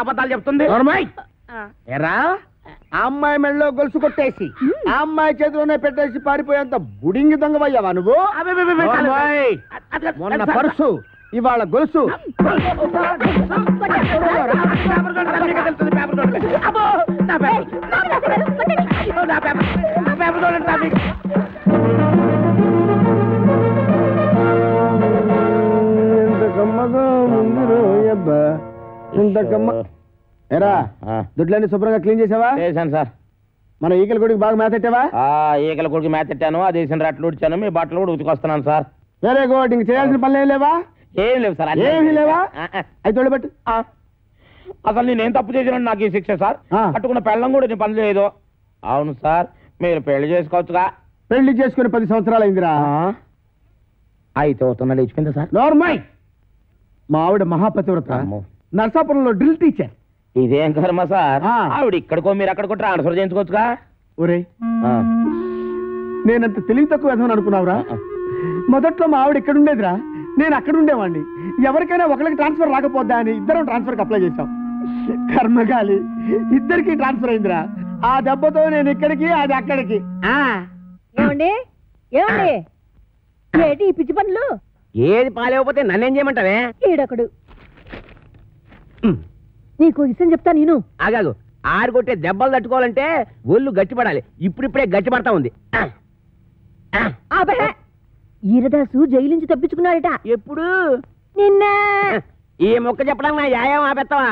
అబద్ధాలు చెప్తుంది. ఎరా ఆ అమ్మాయి మెళ్ళలో గొలుసు కొట్టేసి ఆ అమ్మాయి చేతిలోనే పెట్టేసి పారిపోయేంత బుడింగి దొంగవయ్యావా నువ్వు? మొన్న పర్సు ఇవాళ గొలుసు. ఎరా దుడ్లన్నీ శుభ్రంగా క్లీన్ చేసావా? చేశాను సార్. మన ఈకల గుడికి బాగా మేతెట్టావా? ఈకల గుడికి మేతెట్టాను, అది వేసిన రట్లు ఉడిచాను, మీ బట్టలు కూడా ఉతికొస్తున్నాను సార్. Very good. ఇంక చేయాల్సిన పనులు ఏం లేవా? ఏం లేవు సార్. ఏమీ లేవా? అయితే తోడబెట్టు. అసలు నేనేం తప్పు చేసినా నాకు ఈ శిక్ష సార్? పట్టుకున్న పెళ్ళం కూడా నీ పని లేదు. అవును సార్, మీరు పెళ్లి చేసుకోవచ్చుగా. పెళ్లి చేసుకుని 10 సంవత్సరాలు అయిందిరా. అయితే అవుతున్నా లేచిపోయిందా సార్? నార్మల్. మా ఆవిడ మహాపతివ్రత, నర్సాపురంలో డ్రిల్ టీచర్. ఇదేం కర్మ సార్? ఆవిడ ఇక్కడికో మీరు అక్కడికో ట్రాన్స్ఫర్ చేయించుకోవచ్చుగా. ఒరే నేనంత తెలివి తక్కువ విధమని అనుకున్నావురా? మొదట్లో మా ఆవిడ ఇక్కడ ఉండేదిరా, నేను అక్కడ ఉండేవాడిని. ఎవరికైనా ఒకరికి ట్రాన్స్ఫర్ రాకపోద్దా అని ఇద్దరం ట్రాన్స్ఫర్కి అప్లై చేశాం. కర్మగాలి ఇద్దరికి ట్రాన్స్ఫర్ అయిందిరా. ఆ దెబ్బతో నేను ఇక్కడికి, అది అక్కడికి. ఏమండి ఏమండి ఏంటి ఈ పిచ్చి పనులు? ఏది పాలేకపోతే నన్నేం చేయమంటావే? ఈడొకడు. నీకు విషయం చెప్తా నేను. ఆగాగు. ఆరుగొట్టే దెబ్బలు తట్టుకోవాలంటే ఒళ్ళు గట్టిపడాలి. ఇప్పుడిప్పుడే గట్టిపడతా ఉంది. ఈరదాసు జైలు నుంచి తప్పించుకున్నాడట. ఎప్పుడు? నిన్న. ఈ మొక్క చెప్పడానికి నా యాయం ఆపెత్తావా?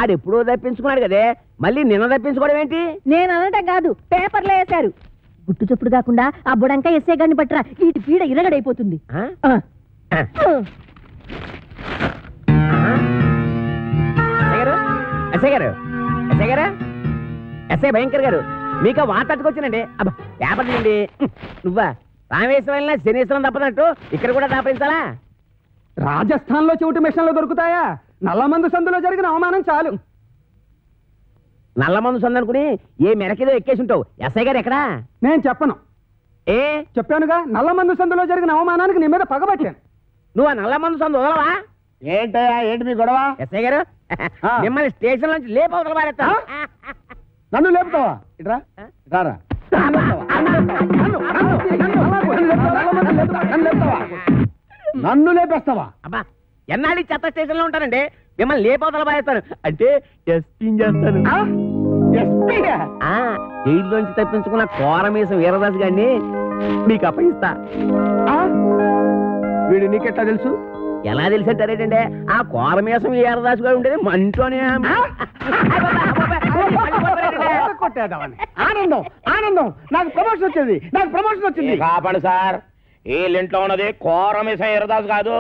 ఆడెప్పుడో తప్పించుకున్నాడు కదే, మళ్ళీ నిన్న తప్పించుకోవడం ఏంటి? నేను అనటం కాదు, పేపర్లో వేశారు. గుట్టు చప్పుడు కాకుండా ఆ బుడంకా ఎస్ఏ గారిని పట్టరా, ఈటి పీడ ఇరగడైపోతుంది. ఎస్ఐ భయంకర్ గారు, మీకు వార్తట్టుకొచ్చానండి. అబ్బా పేపర్ చేయండి. నువ్వా రామేశ్వరం వెళ్ళినా శనీశ్వరం తప్పనట్టు ఇక్కడ కూడా దాపించాలా? రాజస్థాన్ లో చెవిటి మిషన్లు దొరుకుతాయా? నల్లమందు సందులో జరిగిన అవమానం చాలు. నల్లమందు సందు అనుకుని ఏ మెరకేదో ఎక్కేసి ఉంటావు. ఎస్ఐ గారు ఎక్కడా? నేను చెప్పను. ఏ చెప్పానుగా, నల్లమందు సందులో జరిగిన అవమానానికి నీ మీద పగబట్టాను. నువ్వు ఆ నల్లమందు సందు వదలవా? ఏంటయ్యా, ఏంటి మీ గొడవ? ఎస్ఐ గారు మిమ్మల్ని స్టేషన్ నుంచి లేపవతల పారేస్తా. నన్ను లేపుతావా? ఇట్రా రారా. నన్ను లేపేస్తావా? అబ్బా ఎన్నాళ్ళు చెత్త స్టేషన్ లో ఉంటానండి, మిమ్మల్ని లేపవతల పారేస్తాను. అంటే టెస్టింగ్ చేస్తాను. జైల్లోంచి తప్పించుకున్న కోరమీసం వీరదాస్ గారిని మీకు అప్పగిస్తా. వీడు నీకెట్లా తెలుసు? ఎలా తెలిసంటారేటండి, ఆ కోరమీసం వీరదాస్ గారు ఉండేది మంటోనే. ఆనందం ఆనందం, నాకు ప్రమోషన్ వచ్చింది, నాకు ప్రమోషన్ వచ్చింది. కాపాడు సార్, వీళ్ళింట్లో ఉన్నది కోరమీసం వీరదాస్ కాదు,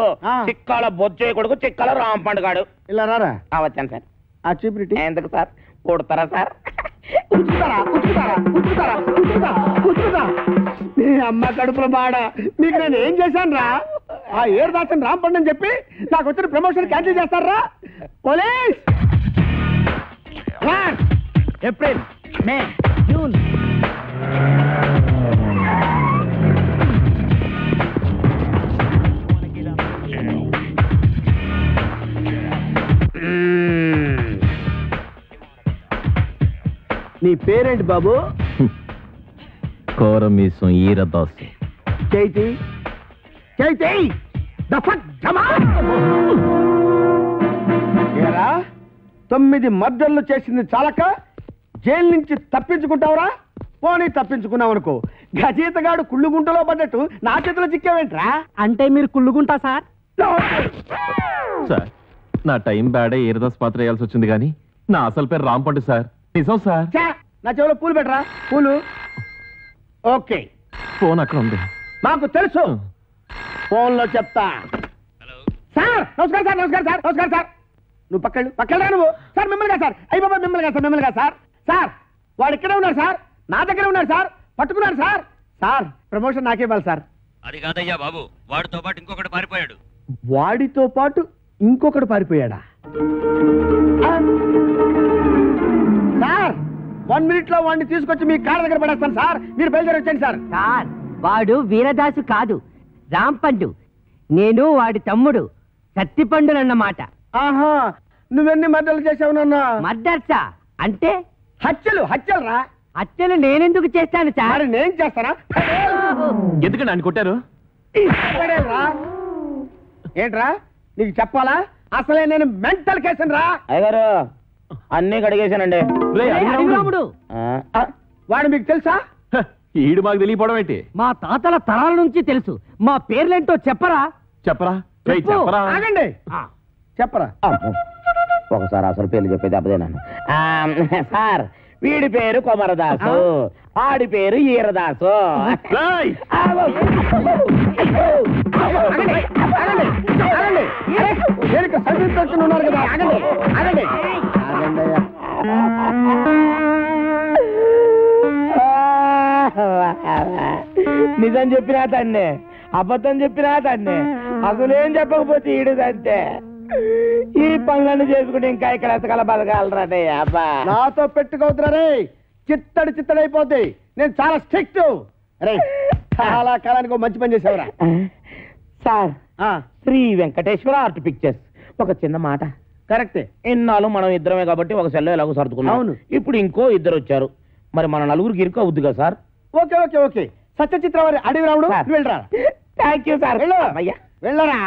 చిక్కాల బొచ్చే కొడుకు చిక్కాల రాంపండు గాడు. ఇలా రారా. వచ్చాను సార్. ఆ చూపిటి ఎందుకు సార్? కొడతారా సార్? నీ అమ్మ కడుపుల బాడ, మీకు నేను ఏం చేశాను రా? ఆ ఏరుదాసన్ రాంపండు అని చెప్పి నాకు వచ్చిన ప్రమోషన్ క్యాన్సిల్ చేస్తారా? పోలీస్! ఏప్రిల్, మే, జూన్. నీ పేరేంటి బాబు? కోరమీసం ఈరదాసు. చైతి చైతి ఏరా, 9 మర్డర్లు చేసింది చాలక జైలు నుంచి తప్పించుకుంటావురా? పోనీ తప్పించుకున్నావు అనుకో, గజీతగాడు కుళ్ళుగుంటలో పడ్డట్టు నా చేతిలో చిక్కావేంట్రా? అంటే మీరు కుళ్ళుగుంటా సార్? సార్ నా టైం బ్యాడే ఈరదాస్ పాత్ర వేయాల్సి వచ్చింది, కానీ నా అసలు పేరు రాంపండు సార్. నిజం సార్. నా చెవిలో పూలు పెట్టరా. పూలు. ఓకే, ఫోన్ అక్కడ ఉంది. మాకు తెలుసు, ఫోన్ లో చెప్తా. సార్ నమస్కారం సార్, నమస్కారం సార్, నమస్కారం సార్. నువ్వు పక్కడా నువ్వు? సార్ మిమ్మల్ని కాదు సార్, అయ్యి బాబా మిమ్మల్ని కాదు సార్, మిమ్మల్ని కాదు సార్. సార్ వాడు ఇక్కడే ఉన్నారు సార్, నా దగ్గర ఉన్నారు సార్, పట్టుకున్నారు సార్. సార్ ప్రమోషన్ నాకే ఇవ్వాలి సార్. అది కాదయ్యా బాబు, వాడితో పాటు ఇంకొకటి పారిపోయాడు. వాడితో పాటు ఇంకొకడు పారిపోయాడా? సార్ 1 minute లో వాడిని తీసుకొచ్చి మీ కాళ్ళ దగ్గర పడేస్తాను సార్, మీరు బయలుదేరి వచ్చండి సార్. సార్ వాడు వీరదాసు కాదు, రాంపండు. నేను వాడి తమ్ముడు సత్తిపండులన్నమాట. ఆహా, నువ్వెన్ని మర్డర్లు చేసావు నాన్న? మర్డర్సా అంటే? హత్యలు రా. హత్యలు నేనెందుకు చేస్తాను సార్? మరి నేను చేస్తానా? ఎందుకండి ఆయన కొట్టారు? రా. ఏంట్రా నీకు చెప్పాలా? అసలే నేను మెంటల్ కేసును రా. అయ్యగారు అన్నీ కడిగేశానండి. రాముడు వాడు మీకు తెలుసా? ఈడు మాకు తెలియపోవడం ఏంటి? మా తాతల తరాల నుంచి తెలుసు. మా పేర్లేంటో చెప్పరా? చెప్పరా చెప్పు. చెప్పరా? ఆగండి. చెప్పరా. ఒకసారి అసలు పేర్లు చెప్పేది అబ్బదేనాను. సార్ వీడి పేరు కొమరదాసు, ఆడి పేరు ఈరదాసు. రేయ్! ఉన్నారు కదా, ఆగండి ఆగండి. నిజం చెప్పినా తన్నే, అబద్ధం చెప్పినా తన్నే, అసలేం చెప్పకపోతే ఈడుదంతే. ఈ పనులను చేసుకుంటే ఇంకా ఇక్కడ ఎతకల బతకాలరా అబ్బా. నాతో పెట్టుకోవద్దురా రే, చిత్తడిపోద్ది. నేను చాలా స్ట్రిక్ట్ రే. చాలా కాలానికి మంచి పని చేసావురా. Sir Sri Venkateswara Art Pictures ఒక చిన్న మాట. కరెక్టే. ఇన్నాళ్ళు మనం ఇద్దరమే కాబట్టి ఒక సెల్లో ఎలాగో సర్దుకున్నాం. అవును. ఇప్పుడు ఇంకో ఇద్దరు వచ్చారు, మరి మన నలుగురికి ఇరుకు అవుద్ది కదా sir. Okay okay okay. Satyachitra వారి అడవి రాముడు వెళ్ళరా. Thank you sir. వెళ్ళరా.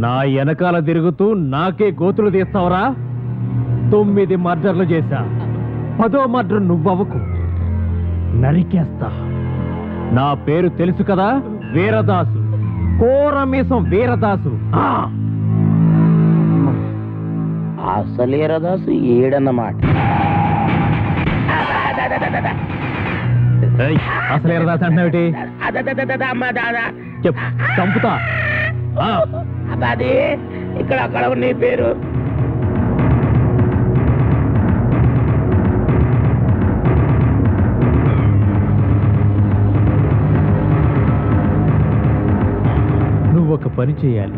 నా వెనకాల తిరుగుతూ నాకే గోతులు తీస్తావరా? 9 మర్డర్లు చేశా, 10వ మర్డర్ నువ్వవకు, నరికేస్తా. నా పేరు తెలుసు కదా, వీరదాసు, కోరమీసం వీరదాసు. అసలు ఈరదాసు ఏడన్నమాట. అసలు వీరదాసు అంటున్నావేటి? చెప్పు, చంపుతా. అది ఇక్కడ అక్కడ నీ పేరు. నువ్వొక పని చేయాలి.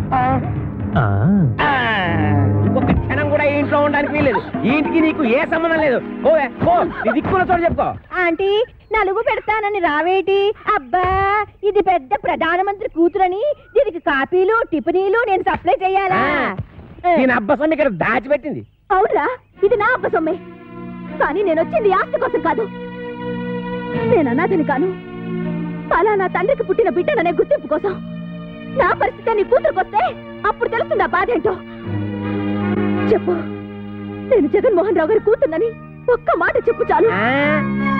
ఇంకొక క్షణం కూడా ఇంట్లో ఉండడానికి వీలేదు. ఈ ఇంటికి నీకు ఏ సంబంధం లేదు. ఓవే ఓ నీ దిక్కున్న చోటు చెప్పుకో. ఆంటీ నలుగు పెడతానని రావేటి? అబ్బా ఇది పెద్ద ప్రధానమంత్రి కూతురని దీనికి కాపీలు టిఫినీలు నేను సప్లై చెయ్యాలా? నేను అబ్బసం ఇక్కడ దాచిపెట్టింది. అవునా? ఇది నా అబ్బ సొమ్మే, కానీ నేను వచ్చింది ఆస్తి కోసం కాదు. నేను అనాథని కాను, పలానా తండ్రికి పుట్టిన బిడ్డననే గుర్తింపు కోసం. నా పరిస్థితి నీ కూతురుకొస్తే అప్పుడు తెలుస్తుందా బాధ ఏంటో. చెప్పు, నేను జగన్మోహన్ రావు గారి కూతున్నని ఒక్క మాట చెప్పు చాలు.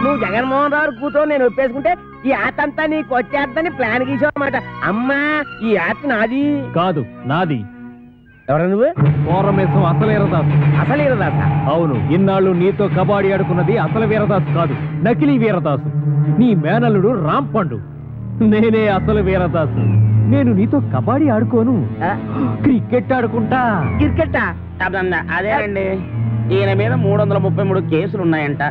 నువ్వు జగన్మోహన్ రావు కూతురు నేను ఒప్పేసుకుంటే ఈ ఆట అంతా నీకు వచ్చేద్దని ప్లాన్ గీసావన్నమాట. అమ్మా ఈ ఆట నాది కాదు, నాది. ఎవరు నువ్వు? కోరమేసం అసలు వీరదాసు. అసలు వీరదాసా? అవును. ఇన్నాళ్ళు నీతో కబాడీ ఆడుకున్నది అసలు వీరదాసు కాదు, నకిలీ వీరదాసు. నీ మేనల్లుడు రాంపండు. నేనే అసలు వీరదాసు. నేను నీతో కబాడీ ఆడుకోను, క్రికెట్ ఆడుకుంటా. క్రికెట్టా? అదే అండి, ఈయన మీద 333 కేసులు ఉన్నాయంట.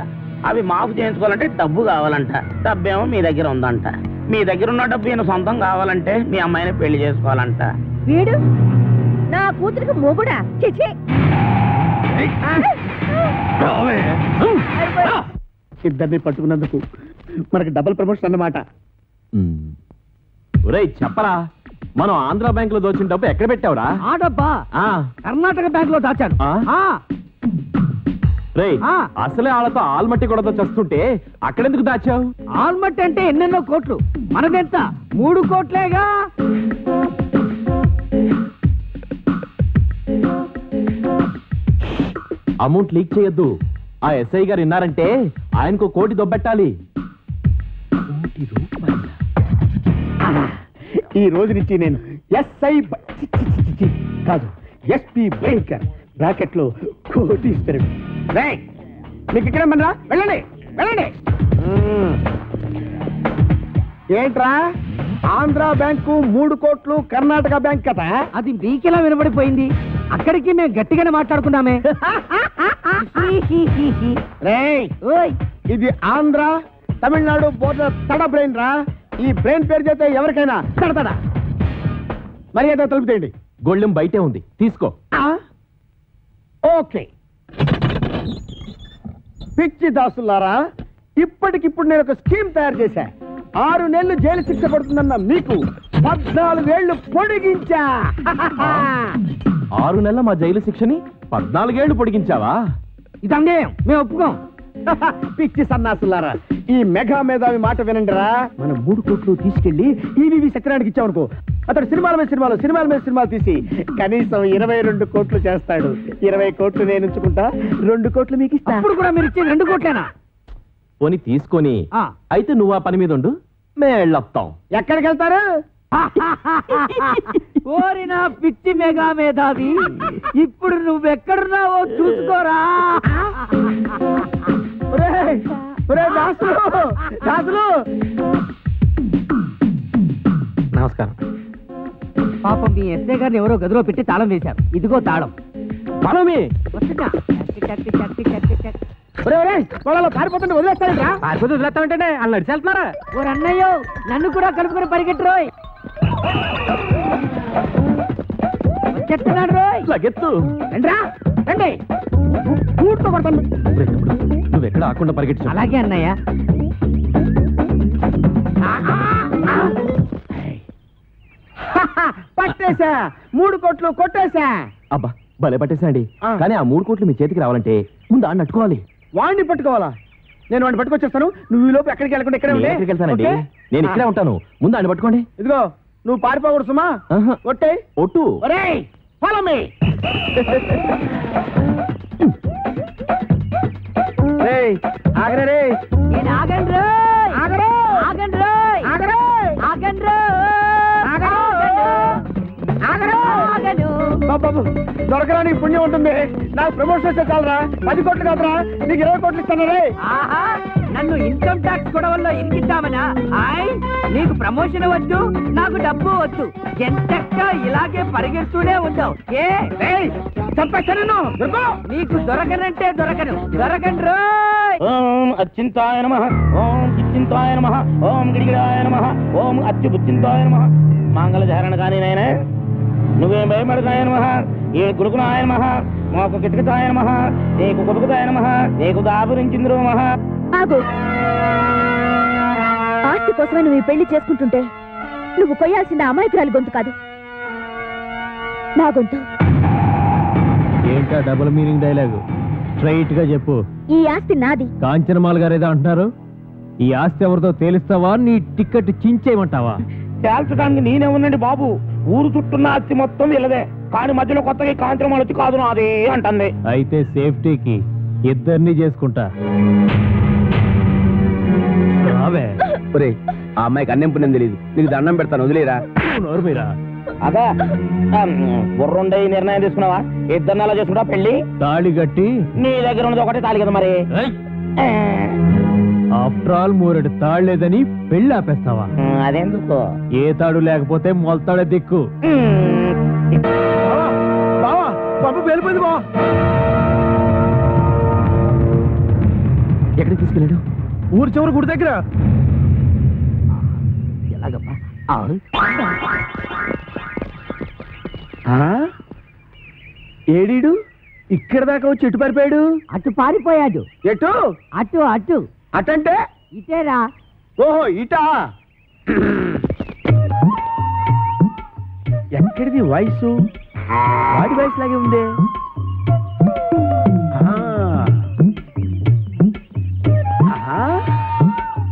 అవి మాఫ్ చేయించుకోవాలంటే డబ్బు కావాలంట. డబ్బేమో మీ దగ్గర ఉందంట. మీ దగ్గర ఉన్న డబ్బు ఈయన సొంతం కావాలంటే మీ అమ్మాయిని పెళ్లి చేసుకోవాలంట. వీడు నా కూతురికి మొగుడా? చిచి. ఇద్దరిని పట్టుకున్నందుకు మనకి డబుల్ ప్రమోషన్ అన్నమాట. ఒరేయ్ చెప్పరా, మనం ఆంధ్ర బ్యాంక్ లో దోచిన డబ్బు ఎక్కడ పెట్టావురా? ఆ డబ్బా కర్ణాటక బ్యాంక్ లో దాచాడు. రేయ్ అసలే వాళ్ళతో ఆల్మట్టి కూడా చస్తుంటే అక్కడెందుకు దాచావు? ఆల్మట్టి అంటే ఎన్నెన్నో కోట్లు, మనదెంత 3 కోట్లేగా. అమౌంట్ లీక్ చేయొద్దు. ఆ ఎస్ఐ గారు విన్నారంటే ఆయనకు 1 కోటి దొబ్బెట్టాలి. ఈ రోజు నుంచి నేను ఎస్ఐ కాదు, ఎస్పీ భయంకర్ బ్రాకెట్ లో కోటీశ్వరుడు. మీకు ఇక్కడ మనరా, వెళ్ళండి వెళ్ళండి. ఏంట్రా ఆంధ్ర బ్యాంకు 3 కోట్లు, కర్ణాటక బ్యాంక్ కదా? అది మీకెలా వినబడిపోయింది? అక్కడికి మేము గట్టిగానే మాట్లాడుకున్నామే. రేయ్ ఇది ఆంధ్ర తమిళనాడు బోర్డర్ తడ బ్రెయిన్ రా. ఈ బ్రెయిన్ పేరు చేస్తే ఎవరికైనా తడతడా. మర్యాద తలుపుతేయండి. గొళ్ళెం బయటే ఉంది, తీసుకో. ఓకే. పిచ్చి దాసులారా, ఇప్పటికిప్పుడు నేను ఒక స్కీమ్ తయారు చేశా. 6 నెలలు జైలు శిక్ష పడుతుందన్న మీకు 14 ఏళ్లు పొడిగించా. 6 నెలల మా జైలు శిక్షని 14 ఏళ్లు పొడిగించావా? ఇది అన్యాయం, మేము ఒప్పుకోం. పిచ్చి సన్నాసులారా, ఈ మెగా మేధావి మాట వినండిరా. మనం 3 కోట్లు తీసుకెళ్లి ఈవీవి సత్యనారాయణకి ఇచ్చామనుకో, అతడు సినిమాల మీద సినిమాలు తీసి కనీసం 22 కోట్లు చేస్తాడు. 20 కోట్లు నేను ఉంచుకుంటా, 2 కోట్లు మీకు ఇస్తా. ఇప్పుడు కూడా మీరు ఇచ్చే 2 కోట్లేనా? పోని తీసుకొని అయితే నువ్వు ఆ పని మీద ఉండు, మేము వెళ్ళొస్తాం. ఎక్కడికి వెళ్తారు? ఓరి నా పిచ్చి మెగా మేధావి, ఇప్పుడు నువ్వెక్కడున్నావో చూసుకోరా. దాసులు నమస్కారం. పాపం మీ ఎస్ఐ గారిని ఎవరో గదిలో పెట్టి తాళం వేశారు. ఇదిగో తాళం. మనమే వస్తున్నా. వాళ్ళలో పారిపోతుంటే వదిలేస్తారా? వదిలేస్తామంటే వాళ్ళు నడిచి వెళ్తున్నారా? ఓ అన్నయ్యో, నన్ను కూడా కలుపుకొని పరిగెట్టురోయ్. చెప్తున్నాడు రోయ్. లగెత్తు రండిరా, రండి. కూర్చో కొడతాను. నువ్వు ఎక్కడ ఆకుండా పరిగెట్టు. అలాగే అన్నయ్య. పట్టేశా, 3 కోట్లు కొట్టేశా. అబ్బా భలే పట్టేసా అండి. కానీ ఆ 3 కోట్లు మీ చేతికి రావాలంటే ముందు ఆడిని అట్టుకోవాలి. వాడిని పట్టుకోవాలా? నేను వాడిని పట్టుకొచ్చేస్తాను. నువ్వు ఈ లోపు ఎక్కడికి వెళ్ళకుండా ఇక్కడే ఉండే. ఎక్కడికి వెళ్తానండి? నేను ఇక్కడే ఉంటాను. ముందు ఆడిని పట్టుకోండి. ఇదిగో, నువ్వు పారిపోకూడదు సుమా. ఒట్టే ఒట్టు. ఒరేయ్, follow me. రేయ్, ఆగరే రేయ్. నేను ఆగండి రోయ్. ఆగరే. ఆగండి రోయ్. ఆగరే. ఆగండి రోయ్. ఆగరే. ఆగను. బాబు, దొరకరా నీకు పుణ్యం ఉంటుంది. నాకు ప్రమోషన్ వస్తే చాలరా. 10 కోట్లు కాదురా, నీకు 20 కోట్లు ఇస్తాను రే. ఆహా, నన్ను ఇన్కమ్ ట్యాక్స్ గొడవల్లో ఇరికిద్దామనా? హాయ్, నీకు ప్రమోషన్ వద్దు, నాకు డబ్బు వద్దు. ఎంతక్క ఇలాగే పరిగెడుతూనే ఉంటావు. ఏ చంపేస్తాను. నీకు దొరకనంటే దొరకను. దొరకండి రోయ్. ఓం అచ్చింతాయ నమః, ఓం చిచ్చింతాయ నమః, ఓం గిరిగిరాయ నమః, ఓం అచ్యుబుచ్చింతాయ నమః. మంగళధారణ కానీ నాయన నువ్వేం భయపడతాయ నమః, ఏ గురుకునాయ నమః, మాకు కిటకితాయ నమః, నీకు కుబుకుతాయ నమః, నీకు దాపురించింద్రు నమః. ఆగు. ఆస్తి కోసమే నువ్వు ఈ పెళ్లి చేసుకుంటుంటే నువ్వు కొయ్యాల్సిన అమాయకురాలి గొంతు కాదు, నా గొంతు. ఏంటా డబుల్ మీనింగ్ డైలాగు? స్ట్రైట్ గా చెప్పు. ఈ ఆస్తి నాది. కాంచనమాల గారు ఏదో అంటున్నారు. ఈ ఆస్తి ఎవరితో తేలిస్తావా, నీ టికెట్ చించేయమంటావా? తేల్చడానికి నేనే ఉండండి బాబు. ఊరు చుట్టూన్న ఆస్తి మొత్తం వీళ్ళదే, కానీ మధ్యలో కొత్తగా కాంచనం వచ్చి కాదు నాదే అంటుంది. అయితే సేఫ్టీకి 2 చేసుకుంటా. ఆ అమ్మాయికి అన్నం పుణ్యం తెలియదు. నీకు దండం పెడతాను, వదిలేరా. నోరు మీరా. అదే బుర్రుండే నిర్ణయం తీసుకున్నావా? 2 నెలలు చేసుకుంటా పెళ్లి. తాళి కట్టి నీ దగ్గర ఉన్నది ఒకటే తాళి కదా మరి. ఆఫ్టర్ ఆల్ 3 తాళ్ళు లేదని పెళ్లి ఆపేస్తావా? అదెందుకు? ఏ తాడు లేకపోతే మొలతాడే దిక్కు. బాబు వెళ్ళిపోయింది బా. ఎక్కడికి తీసుకెళ్ళాడు? ఊరు చివరి గుడి దగ్గర. ఎలాగమ్మా? ఏడీడు ఇక్కడ దాకా వచ్చి ఎటు పారిపోయాడు? అటు పారిపోయాడు. ఎటు? అటు అటు అటంటే ఇటేరా. ఓహో ఇటా. ఎక్కడిది వాయిస్? వాడి వాయిస్ లాగే ఉందే.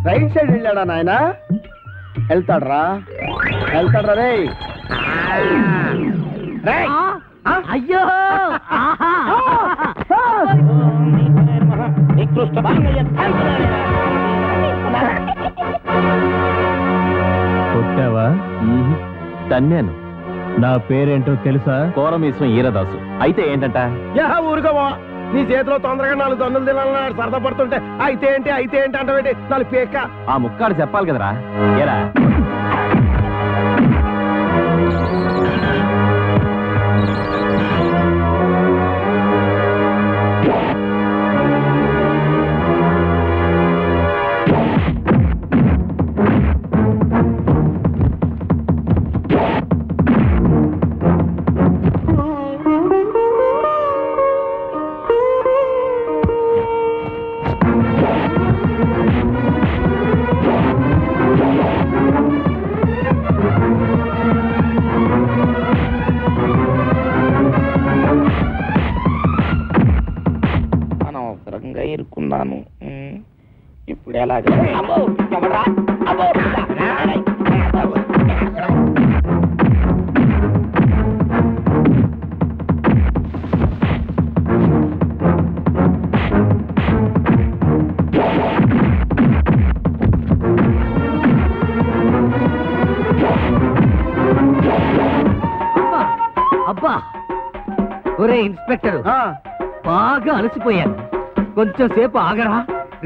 రైట్ సైడ్ వెళ్ళాడా నాయన? వెళ్తాడ్రా రే. అయ్యో కొట్టావా? తన్నాను. నా పేరేంటో తెలుసా? కోరమేశ్వం ఈరదాసు. అయితే ఏంటంట? ఊరుకోవా, నీ చేతిలో తొందరగా 4 దన్నులు తినాలని సరదా పడుతుంటే అయితే ఏంటి అంటే 4 పేక. ఆ ముక్కాడు చెప్పాలి కదరా. ఏరా తీసుకున్నాను. ఇప్పుడు ఎలాగ? అబ్బో, ఎవడ్రా? అబ్బో, అబ్బా ఒరే ఇన్స్పెక్టర్, బాగా అలసిపోయాను. కొంచెం సేపు ఆగరా,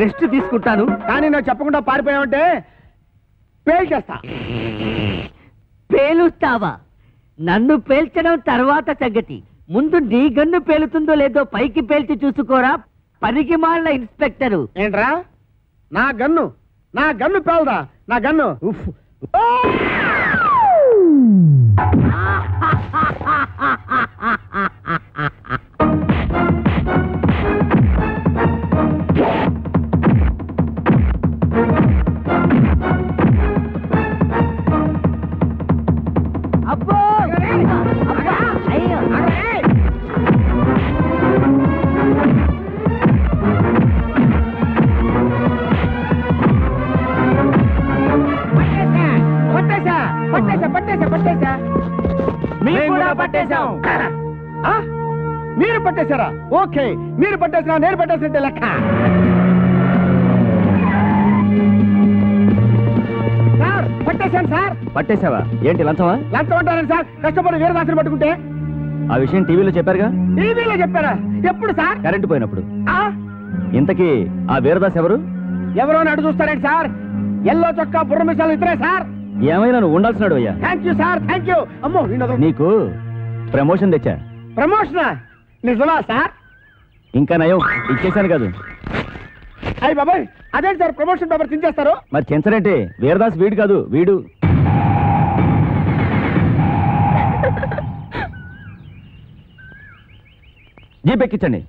రెస్ట్ తీసుకుంటాను. కానీ నువ్వు చెప్పకుండా పారిపోయావంటే పేల్చేస్తా. పేలుస్తావా? నన్ను పేల్చడం తర్వాత సంగతి. ముందు నీ గన్ను పేలుతుందో లేదో పైకి పేల్చి చూసుకోరా, పనికి మాలిన ఇన్స్పెక్టరు. ఏంట్రా? నా గన్ను పేలదా? నా గన్ను ఉఫ్. అబ్బో అయ్యో పట్టేశా. మీరు పట్టేశారా? ఓకే, మీరు పట్టేసినా నేను పట్టేసినట్టే లెక్క. సార్ పట్టేశాను సార్. పట్టేశావా? ఏంటి లంచమా? లంచం అంటారండి సార్. కష్టపడి వీరదాసుని పట్టుకుంటే. ఆ విషయం టీవీలో చెప్పారుగా? టీవీలో చెప్పారా? ఎప్పుడు సార్? కరెంటు పోయినప్పుడు. ఆ? ఇంతకీ ఆ వీరదాస్ ఎవరు? ఎవరో నడు చూస్తారండి సార్. ఎల్లో చొక్కా బుర్ర మిసాలు ఇద్దరే సార్. ఏమైనా నువ్వు ఉండాల్సినాడు అయ్యా. Thank you sir, thank you. అమ్మో, నీకు ప్రమోషన్ తెచ్చా. ప్రమోషనా? నిజమా సార్? ఇంకా నయం, ఇచ్చేసాను కాదు. అయ్యి బాబాయ్, అదేంటి సార్ ప్రమోషన్ పేపర్ చించేస్తారు? మరి చెంచరేంటి? వీరదాస్ వీడు కాదు, వీడు. జీప్ ఎక్కించండి.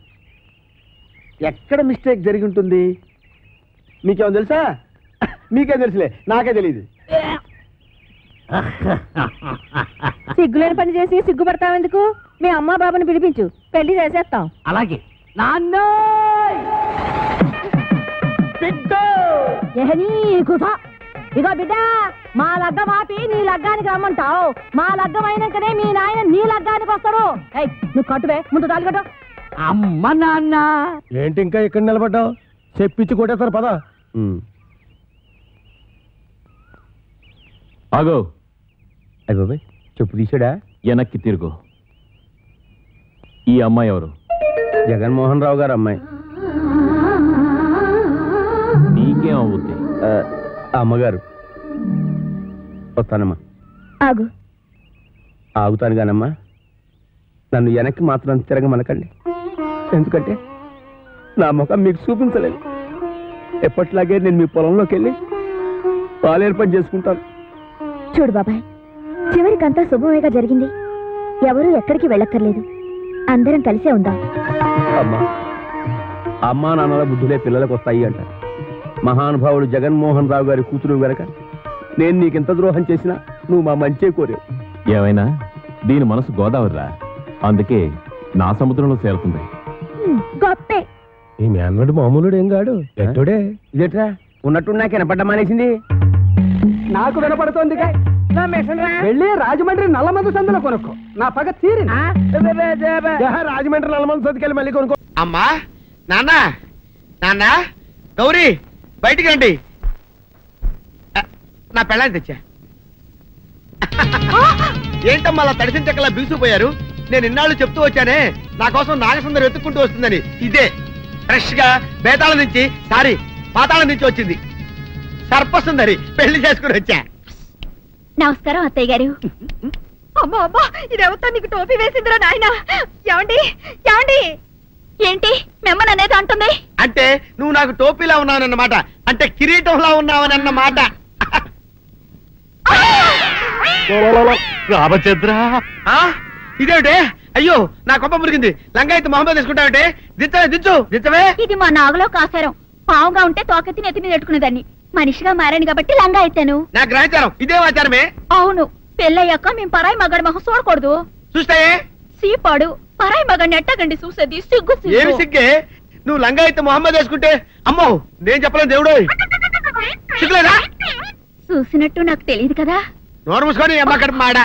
ఎక్కడ మిస్టేక్ జరిగి ఉంటుంది? మీకేమో తెలుసా? మీకేం తెలుసులే, నాకే తెలియదు. సిగ్గులేని పని చేసి సిగ్గుపడతావెందుకు? మీ అమ్మా బాబుని పిలిపించు, పెళ్లి చేసేస్తాం. అలాగే. నాన్న ఇగో బిడ్డ, మా లగ్గం ఆపి నీ లగ్గానికి రమ్మంటావు. మా లగ్గం అయినాకనే మీ నాయన నీ లగ్గానికి వస్తాడు. నువ్వు కట్టువే, ముందు తాళి కట్టు. అమ్మ నాన్న. ఏంటి ఇంకా ఇక్కడ నిలబడ్డావు? చెప్పించి కొట్టేస్తారు పద. ఆగో. అయ్య బాబాయ్, చెప్పు తీసాడా? వెనక్కి తిరుగు. ఈ అమ్మాయి ఎవరు? జగన్మోహన్ రావు గారు అమ్మాయి. నీకేం అవుద్ది? అమ్మగారు. వస్తానమ్మా. ఆగు. ఆగుతాను కానమ్మా, నన్ను వెనక్కి మాత్రం తిరగమనకండి. ఎందుకంటే నా ముఖం మీకు చూపించలేదు. ఎప్పట్లాగే నేను మీ పొలంలోకి వెళ్ళి పాలేరు పని చేసుకుంటాను. చూడు బాబాయ్, చివరికంతా శుభమేగా జరిగింది. ఎవరూ ఎక్కడికి వెళ్ళక్కర్లేదు. అందరం కలిసే ఉందాం. అమ్మా, అమ్మా నాన్నల బుద్ధులే పిల్లలకు వస్తాయి అంటారు. మహానుభావుడు జగన్మోహన్ రావు గారి కూతురు గనక నేను నీకింత ద్రోహం చేసినా నువ్వు మా మంచే కోరావు. ఏమైనా దీని మనసు గోదావరిరా, అందుకే నా సముద్రంలో చేరుతుంది. గొప్పే. ఈ మేనడు మామూలుడు ఏం కాడు, ఎట్టుడే. ఇదేట్రా ఉన్నట్టు నాకు వినపడ్డ మానేసింది. నాకు వినపడుతోంది. వెళ్ళి రాజమండ్రి నల్లమందు సందులో కొనుక్కో. నా పగ తీరి. రాజమండ్రి నల్లమందు సందుకెళ్ళి మళ్ళీ కొనుక్కో. అమ్మా, నాన్న, నాన్న, గౌరీ బయటికి రండి. నా పెళ్ళాన్ని తెచ్చా. ఏంటమ్మా అలా తడిసిన చెక్కలా బిగుసిపోయారు? నేను ఇన్నాళ్ళు చెప్తూ వచ్చానే, నా కోసం నాగసుందరం వెతుక్కుంటూ వస్తుందని. ఇదే ఫ్రెష్ గా బేతాళం నుంచి, సారీ పాతాళం నుంచి వచ్చింది. సర్పసుందరి పెళ్లి చేసుకుని వచ్చా. నమస్కారం అత్తయ్య గారు. అమ్మా అమ్మా, ఇదేవతో నీకు టోపీ వేసిందిరా నాయన. ఏమండి ఏమండి? ఏంటి మిమ్మల్ని అనేది అంటుంది? అంటే నువ్వు నాకు టోపీలా ఉన్నావనన్నమాట, అంటే కిరీటంలా ఉన్నావనన్నమాట. రామచంద్ర, ఇదేమిటే? అయ్యో, నా కొప్ప మురిగింది. లంగాయత్ మొహమ్మద్ తీసుకుంటావంటే? దించవే, దించు, దించవే. ఇది మా నాగులో కాసారం. పావుగా ఉంటే తోకెత్తి నెత్తి మీద పెట్టుకునేదాన్ని. మనిషిగా మారాను కాబట్టి లంగా అయితాను. నా గ్రహచారం ఇదే ఆచారమే. అవును, పెళ్ళయ్యాక మేము పరాయి మగాడి మొహం చూడకూడదు. చూస్తాయే సీపాడు పరాయి మగాడిని ఎట్టగండి చూసేది. సిగ్గు ఏమి సిగ్గే? నువ్వు లంగా అయితే మొహమ్మద్ వేసుకుంటే అమ్మో నేను చెప్పలేను దేవుడు. సిగ్గులేదా? చూసినట్టు నాకు తెలియదు కదా. నోరు మూసుకొని అమ్మ కడుపు మాడ.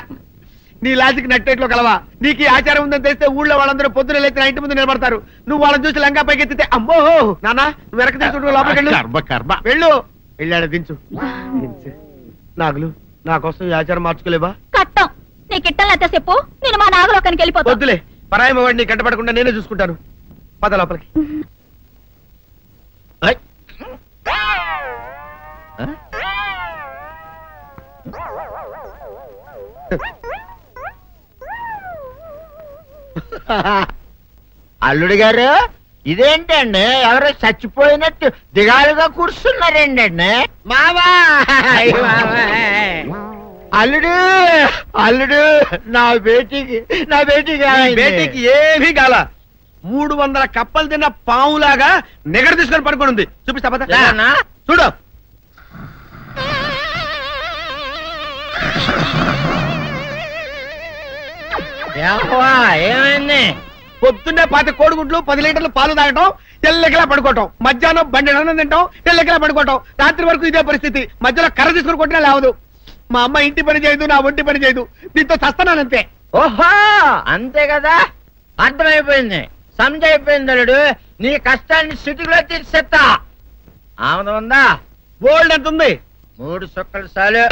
నీ లాజిక్ నట్టేట్లో కలవా? నీకు ఈ ఆచారం ఉందని తెలిస్తే ఊళ్ళో వాళ్ళందరూ పొద్దున లేచి నా ఇంటి ముందు నిలబడతారు. నువ్వు వాళ్ళని చూసి లంగా పైకి ఎత్తితే అమ్మో నాన్న నువ్వు వెనక తీసుకుంటూ లోపలికి వెళ్ళు. వెళ్ళాడు దించు. నాగులు నా కోసం ఈ ఆచారం మార్చుకోలేవా? కట్టం నీకు ఇట్టలేతే చెప్పు, నేను మా నాగలోకానికి వెళ్ళిపోతా. వద్దులే, పరాయి వాడిని కంటపడకుండా నేనే చూసుకుంటాను. పద లోపలికి. అల్లుడు గారు ఇదేంటండి ఎవరో చచ్చిపోయినట్టు దిగాలుగా కూర్చున్నారేంటండి? మావా అల్లుడు అల్లుడు నా బేటీకి బేటీకి ఏమీ కాల. 300 కప్పలు తిన్న పావులాగా నిగడ తీసుకొని పడుకొని ఉంది. చూపిస్తా పద. చూడు ఏమైంది? పొద్దున్నే 10 కోడిగుడ్లు 10 లీటర్లు పాలు తాగటం, తెల్లకిలా పడుకోవటం, మధ్యాహ్నం బండి అన్నం తింటాం, తెల్లకిలా పడుకోవటం, రాత్రి వరకు ఇదే పరిస్థితి. మధ్యలో కర్ర తీసుకుని కొట్టినా లేవదు. మా అమ్మ ఇంటి పని చేయదు, నా ఒంటి పని చేయదు. దీంతో చస్తున్నానంతే. ఓహో అంతే కదా, అర్థమైపోయింది, సమజైపోయింది. అల్లుడు నీ కష్టాన్ని సిటీలో తీర్చేస్తా. ఆమె ఉందా? బోల్డ్ ఎంత ఉంది? 3 సుక్కలు చాలు.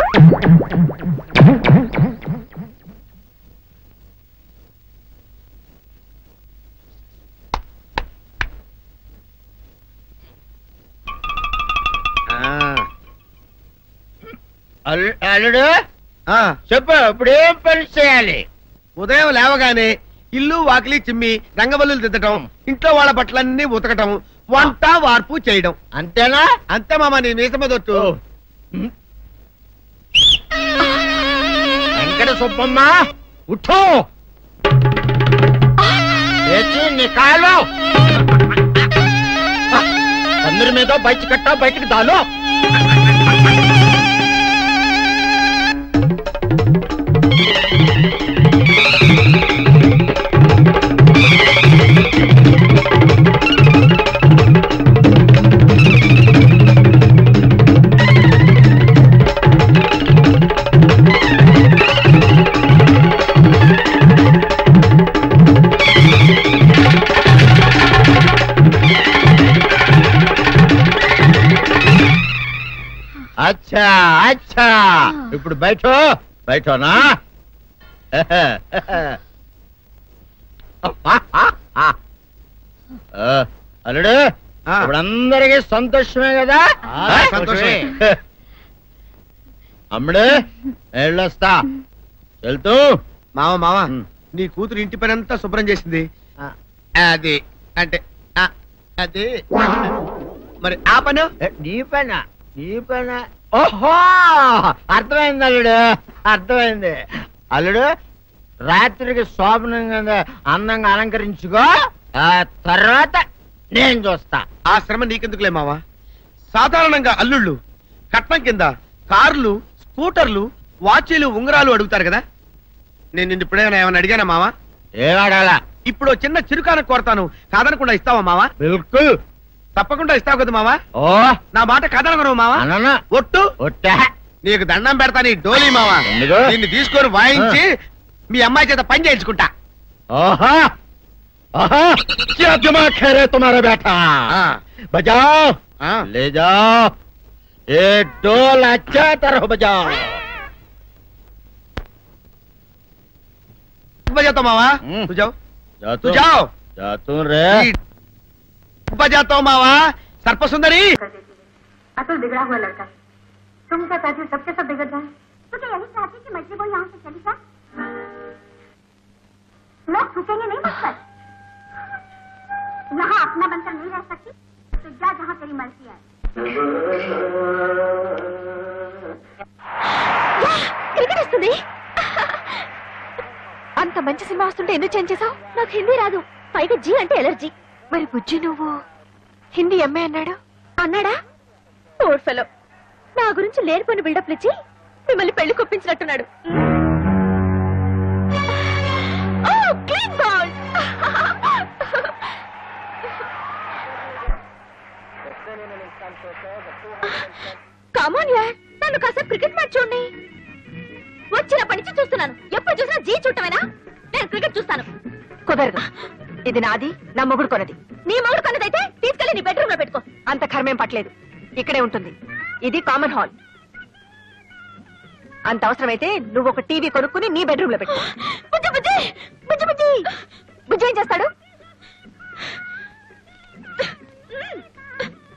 అల్లుడు చెప్పు, ఇప్పుడు ఏం పని చేయాలి? ఉదయం లేవగానే ఇల్లు వాకిలి చిమ్మి రంగవల్లులు దిద్దటం, ఇంట్లో వాళ్ళ బట్టలన్నీ ఉతకటం, వంట వార్పు చేయడం. అంతేనా? అంతే మామ, నీ మీసమదొట్టు. వెంకట సుబ్బమ్మ ఉఠో, నీ కాలు అందరి మీద బయట కట్టా, బయటికి దాలో. అచ్చా అచ్చా, ఇప్పుడు బయటనా? అల్లుడు ఇప్పుడు అందరికీ సంతోషమే కదా? సంతోషమే. అమ్ముడు వెళ్ళొస్తా. వెళ్తూ మామ నీ కూతురు ఇంటి పని అంతా శుభ్రం చేసింది. అది అంటే అది మరి ఆ పను నీ పైన. ఓహో అర్థమైంది అల్లుడు, అర్థమైంది. అల్లుడు రాత్రికి శోభనంగా అందంగా అలంకరించుకో, ఆ తర్వాత నేను చూస్తా. ఆ శ్రమ నీకెందుకులే మావా. సాధారణంగా అల్లుళ్ళు కట్నం కింద కార్లు, స్కూటర్లు, వాచీలు, ఉంగరాలు అడుగుతారు కదా. నేను నిన్ను ఇప్పుడేమైనా ఏమైనా అడిగానా మావా? ఏడాడాలా? ఇప్పుడు చిన్న చిరుకాన కోరతాను, కాదనకుండా ఇస్తావా మావా? బిల్కుల్ తప్పకుండా ఇస్తావు కదా మావా? ఓ నా మాట కాదనగను మావా. ఒట్టు ఒట్టా నీకు దండం పెడతా. నీ డోలీ మావా, నిన్ను తీసుకొని వాయించి మీ అమ్మాయి చేత పని చేయించుకుంటా. ఓహో ఓహో, క్యా దిమాగ్ ఖై రే తుమ్హారా బేటా? బజాओ ले जाओ, ये ढोल अच्छा तरह बजाओ. बजाता मावा, तू जाओ, तू जाओ. जातू रे. बजाता हूँ मावा. सर्प सुंदरी. अतुल बिगड़ा हुआ लड़का, तुम क्या चाहती हो सबके सब बिगड़ जाए? तो क्या यही चाहती कि मछली वो यहाँ से चली जाए? लोग छूटेंगे नहीं मुझ पर. यहाँ अपना बनकर नहीं रह सकती, तो जा जहाँ तेरी मर्जी है. క్రికెట్ వస్తుంది. అంత మంచి సినిమా వస్తుంటే ఎందుకు చేంజ్ చేసావు? నాకు హిందీ రాదు, పైగా జీ అంటే ఎలర్జీ. మరి బుజ్జి నువ్వు హిందీ ఎంఏ అన్నాడా? ఓర్ ఫెలో, నా గురించి లేనిపోయిన బిల్డప్లు ఇచ్చి మిమ్మల్ని పెళ్లి కొప్పించినట్టున్నాడు. కమాన్ యార్, నన్ను కాసేపు క్రికెట్ మ్యాచ్ చూడండి. వచ్చినప్పటి నుంచి చూస్తున్నాను, ఎప్పుడు చూసినా జీ చూడటమేనా? నేను క్రికెట్ చూస్తాను. కుదరదు, ఇది నాది, నా మొగుడు కొన్నది. నీ మొగుడు కొన్నదైతే తీసుకెళ్లి నీ బెడ్రూమ్ లో పెట్టుకో. అంత కర్మేం పట్టలేదు, ఇక్కడే ఉంటుంది. ఇది కామన్ హాల్. అంత అవసరమైతే నువ్వు ఒక టీవీ కొనుక్కుని నీ బెడ్రూమ్ లో పెట్టుకో. బుజ్జి బుజ్జి బుజ్జి బుజ్జి బుజ్జి ఏం చేస్తాడు?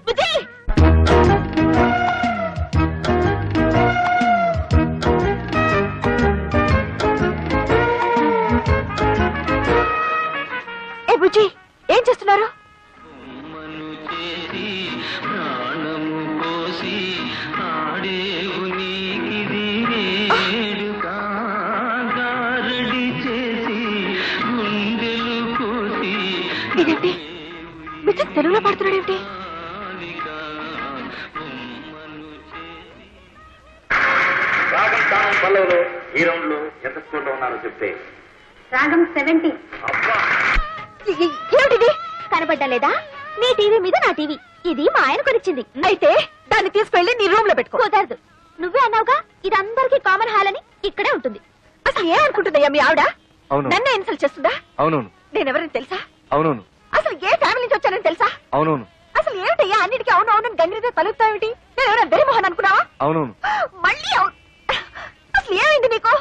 బుజ్జి ఏ బుజ్జి ఏం చేస్తున్నారు? ఇదేంటి బుజ్జి తెలుగులో పాడుతున్నాడు ఏమిటి? పల్లవులు ఈ రౌండ్ లో ఎంత స్కోర్ లో ఉన్నారో చెప్తే. రాగం 70. ఏమిటిది? కనబడ్డా లేదా? నీ టీవీ మీద నా టీవీ. ఇది మా ఆయన కొనిచ్చింది. అయితే దాన్ని తీసుకెళ్లి నీ రూమ్ లో పెట్టుకో. కుదరదు, నువ్వే అన్నావుగా ఇది అందరికీ కామన్ హాల్ అని. ఇక్కడే ఉంటుంది. అసలు ఏమనుకుంటుందయ్యా మీ ఆవిడ? నన్ను ఇన్సల్ట్ చేస్తుందా? అవునవును. నేనెవరని తెలుసా? అవునవును. అసలు ఏ ఫ్యామిలీ నుంచి వచ్చానని తెలుసా? అవునవును. అసలు ఏమిటయ్యా అన్నిటికీ అవును అవును గంగిరితో తలుపుతావేమిటి? నేను ఎవరైనా దరిమోహన్ అనుకున్నావా? అవునవును. మళ్ళీ అవును. అసలు ఏమైంది నీకు?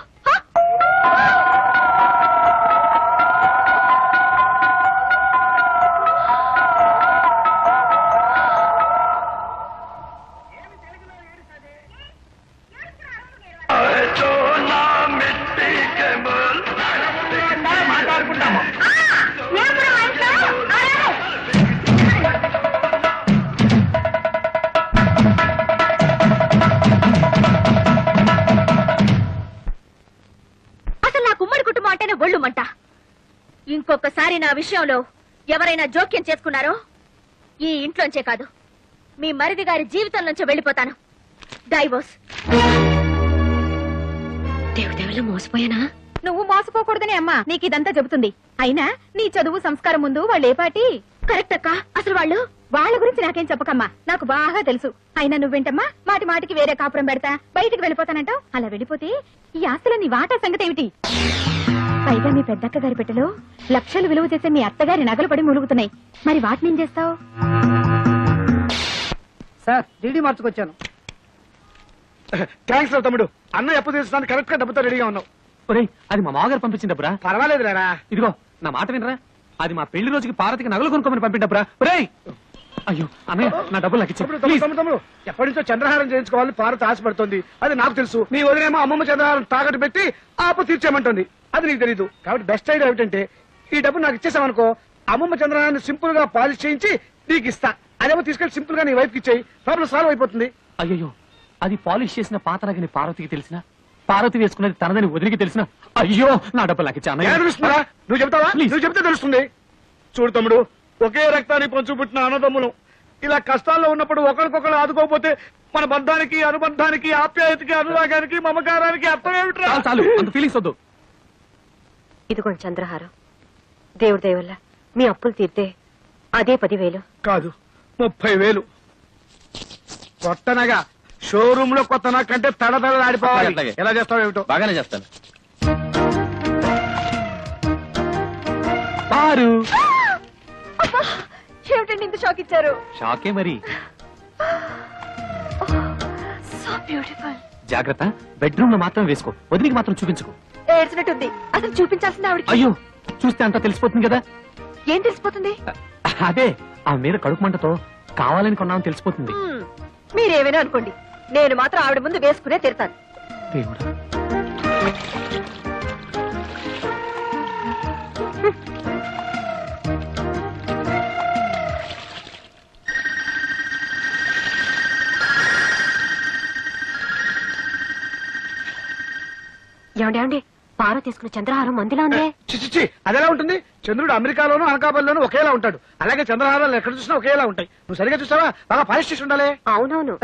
ఒళ్ళుమంట. ఇంకొకసారి నా విషయంలో ఎవరైనా జోక్యం చేసుకున్నారో ఈ ఇంట్లోంచే కాదు మీ మరిది గారి జీవితం నుంచి వెళ్ళిపోతాను. డైవోర్స్. దేవదేవులు మోసపోయానా? నువ్వు మోసపోకూడదని అమ్మా నీకు ఇదంతా చెబుతుంది. అయినా నీ చదువు సంస్కారం ముందు వాళ్ళు ఏ పాటి? కరెక్ట్ అక్క. అసలు వాళ్ళ గురించి నాకేం చెప్పకమ్మా, నాకు బాగా తెలుసు. అయినా నువ్వేంటమ్మా మాటి మాటికి వేరే కాపురం పెడతా బయటికి వెళ్ళిపోతానంటావు. అలా వెళ్ళిపోతే ఈ ఆస్తుల నీ వాటా సంగతి ఏమిటి? పైగా మీ పెద్దక్క గారి పెట్టెలో లక్షలు విలువ చేసే మీ అత్తగారి నగలు పడి ములుగుతున్నాయి. మరి వాటిని ఏం చేస్తావు? Sir DD మార్చుకొచ్చాను. థ్యాంక్స్ రా తమ్ముడు. అన్న ఎప్పుడు తీసుకున్నాను కరెక్ట్ గా డబ్బుతో రెడీగా ఉన్నావు. అది మా మామగారు పంపించిన డబ్బురా. పర్వాలేదు రా. ఇదిగో నా మాట వినరా, అది మా పెళ్లి రోజుకి పార్వతికి నగలు కొనుక్కోమని పంపిన డబ్బురా. అయ్యో అన్నయ్య నా డబ్బులు నాకు ఇచ్చి. తమ్ముడు ఎప్పటి నుంచో చంద్రహారం చేయించుకోవాలని పార్వతి ఆశపడుతుంది. అది నాకు తెలుసు. నీ వదిలేమో అమ్మమ్మ చంద్రహారం తాకట్టు పెట్టి ఆపు తీర్చేయమంటుంది. అది నీకు తెలీదు. కాబట్టి బెస్ట్ ఐడియా ఏమిటంటే ఈ డబ్బు నాకు ఇచ్చేసామనుకో, అమ్మమ్మ చంద్రహారాన్ని సింపుల్ గా పాలిష్ చేయించి నీకు ఇస్తా. అదేమో తీసుకెళ్లి సింపుల్ గా నీ వైఫ్ కి ఇచ్చేయి. ప్రాబ్లం సాల్వ్ అయిపోతుంది. అయ్యో అది పాలిష్ చేసిన పాత నగని పార్వతికి తెలిసిన, పార్వతి వేసుకున్నది తనదని వదిలికి తెలిసిన. అయ్యో నా డబ్బులు నాకు ఇచ్చా. తెలుస్తుందా? నువ్వు చెప్తావా? నువ్వు చెప్తే తెలుస్తుంది. చూడు తమ్ముడు, ఒకే రక్తాన్ని పంచు పుట్టిన అన్నదమ్ములు ఇలా కష్టాల్లో ఉన్నప్పుడు ఒకరికొకరు ఆదుకోకపోతే మన బంధానికి అనుబంధానికి ఆప్యాయతకి అనురాగానికి మమకారానికి అర్థం ఏమిట్రా? చాలు అంత ఫీలింగ్స్ వద్దు. ఇదిగోండి చంద్రహారం. దేవుడి దయ వల్ల మీ అప్పులు తీర్తే అదే 10,000. కాదు 30,000. కొత్తనగా షోరూమ్ లో కొత్త నాకంటే తడతడలాడిపోవాలి. ఎలా చేస్తావు ఏమిటో. బాగానే చేస్తాను. ఏమిటండి ఇంత షాక్ ఇచ్చారు? షాకే మరి. So beautiful. జాగ్రత్త, బెడ్రూమ్ లో మాత్రం వేసుకో, వదిలికి మాత్రం చూపించుకో. ఏడ్చినట్టుంది. అసలు చూపించాల్సింది ఆవిడకి. అయ్యో చూస్తే అంతా తెలిసిపోతుంది కదా. ఏం తెలిసిపోతుంది? అదే ఆ మీద కడుపు మంటతో కావాలని కొన్నామని తెలిసిపోతుంది. మీరేమైనా అనుకోండి, నేను మాత్రం ఆవిడ ముందు వేసుకునే తిడతాను. దేవుడా. ఏమండి పార తీసుకున్న చంద్రహారం మందిలా ఉందే. చిచ్చి అదెలా ఉంటుంది? చంద్రుడు అమెరికాలోను అనకాపల్లిలోను ఒకేలా ఉంటాడు. అలాగే చంద్రహారాలు ఎక్కడ చూసినా ఒకేలా ఉంటాయి. నువ్వు సరిగా చూసావా? బాగా పాలిష్ చేసి ఉండాలి. అవునవును.